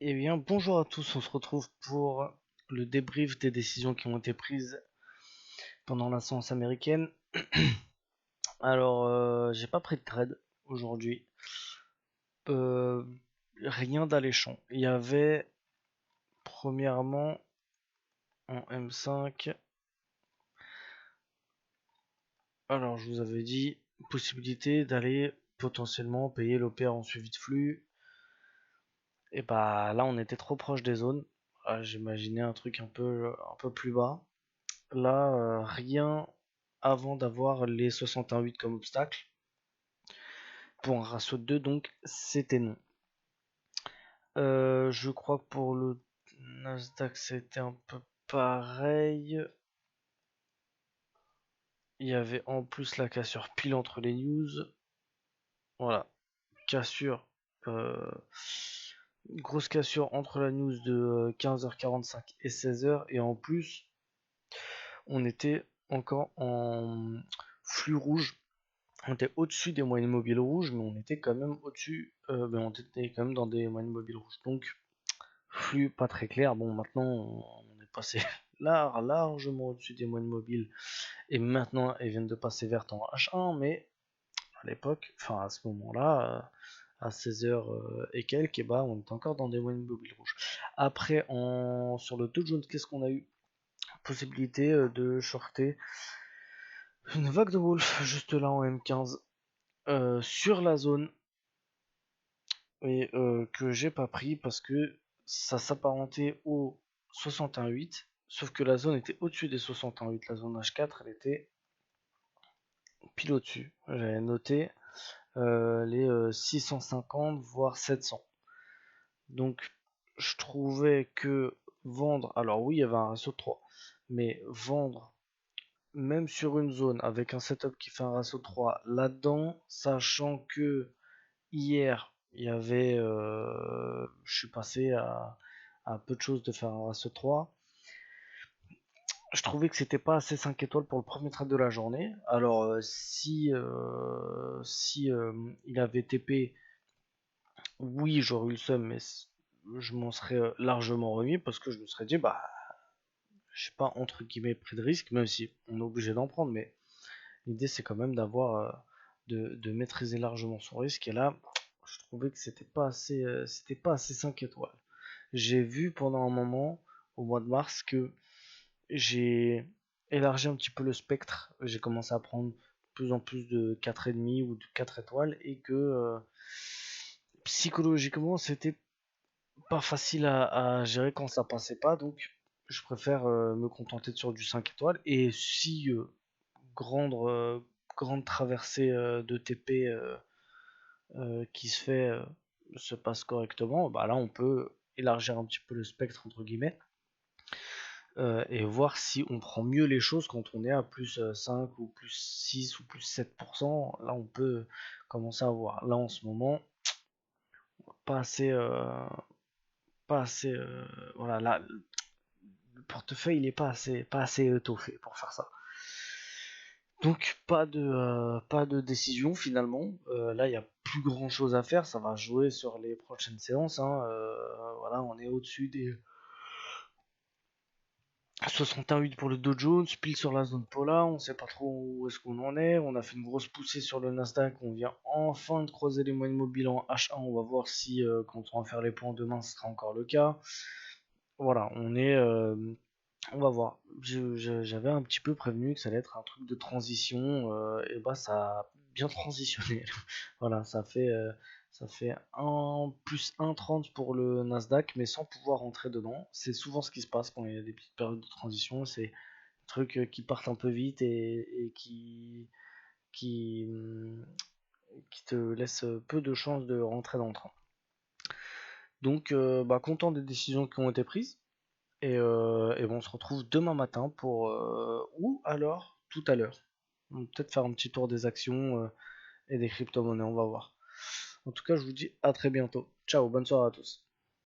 Eh bien, bonjour à tous, on se retrouve pour le débrief des décisions qui ont été prises pendant la séance américaine. Alors, j'ai pas pris de trade aujourd'hui. Euh, Rien d'alléchant. Il y avait, premièrement, en M5, alors je vous avais dit, possibilité d'aller potentiellement payer l'OPR en suivi de flux. Et bah là, on était trop proche des zones. J'imaginais un truc un peu plus bas. Là, rien avant d'avoir les 68 comme obstacle. Pour un ratio de 2, donc c'était non. Je crois que pour le Nasdaq, c'était un peu pareil. Il y avait en plus la cassure pile entre les news. Voilà, cassure. euh, Grosse cassure entre la news de 15h45 et 16h. Et en plus, on était encore en flux rouge. On était au-dessus des moyennes mobiles rouges, mais on était quand même au-dessus, on était quand même dans des moyennes mobiles rouges. Donc, flux pas très clair. Bon, maintenant, on est passé largement au-dessus des moyennes mobiles. Et maintenant, elles viennent de passer vertes en H1, mais à l'époque, enfin à ce moment-là, à 16h et quelques, et bah, on était encore dans des moyennes mobiles rouges. Après, sur le Dow Jones, qu'est-ce qu'on a eu? Possibilité de shorter une vague de Wolf juste là en M15 sur la zone et que j'ai pas pris parce que ça s'apparentait au 61,8, sauf que la zone était au-dessus des 61,8, la zone H4 elle était pile au-dessus. J'avais noté les 650 voire 700. Donc je trouvais que vendre, alors oui il y avait un ratio de 3, mais vendre même sur une zone avec un setup qui fait un ratio de 3 là-dedans, sachant que hier, il y avait, je suis passé à peu de choses de faire un ratio 3. Je trouvais que c'était pas assez 5 étoiles pour le premier trade de la journée. Alors, si il avait TP, oui, j'aurais eu le seum, mais je m'en serais largement remis parce que je me serais dit, bah, je sais pas, entre guillemets, pris de risque, même si on est obligé d'en prendre, mais l'idée c'est quand même d'avoir, de maîtriser largement son risque. Et là, je trouvais que c'était pas assez 5 étoiles. J'ai vu pendant un moment, au mois de mars, que j'ai élargi un petit peu le spectre. J'ai commencé à prendre de plus en plus de 4,5 ou de 4 étoiles et que psychologiquement c'était pas facile à gérer quand ça passait pas. Donc je préfère me contenter de sur du 5 étoiles. Et si grande, grande traversée de TP qui se passe correctement, bah là on peut élargir un petit peu le spectre entre guillemets et voir si on prend mieux les choses quand on est à plus 5 ou plus 6 ou plus 7%. Là on peut commencer à voir. Là en ce moment, pas assez, pas assez, voilà, là le portefeuille il est pas assez étoffé pour faire ça. Donc pas de décision finalement. Là il y a plus grand chose à faire, ça va jouer sur les prochaines séances. Hein. Voilà, on est au-dessus des 61,8 pour le Dow Jones, pile sur la zone Pola, on sait pas trop où est-ce qu'on en est. On a fait une grosse poussée sur le Nasdaq, on vient enfin de croiser les moyennes mobiles en H1. On va voir si quand on va faire les points demain, ce sera encore le cas. Voilà, on va voir. J'avais un petit peu prévenu que ça allait être un truc de transition, et bah ça a bien transitionné. Voilà, ça fait un plus 1,30 pour le Nasdaq, mais sans pouvoir rentrer dedans. C'est souvent ce qui se passe quand il y a des petites périodes de transition. C'est des trucs qui partent un peu vite et qui, hum, qui te laissent peu de chances de rentrer dans le train. Donc, bah, content des décisions qui ont été prises. Et bon, on se retrouve demain matin pour ou alors tout à l'heure. On va peut-être faire un petit tour des actions et des crypto-monnaies, on va voir. En tout cas, je vous dis à très bientôt. Ciao, bonne soirée à tous.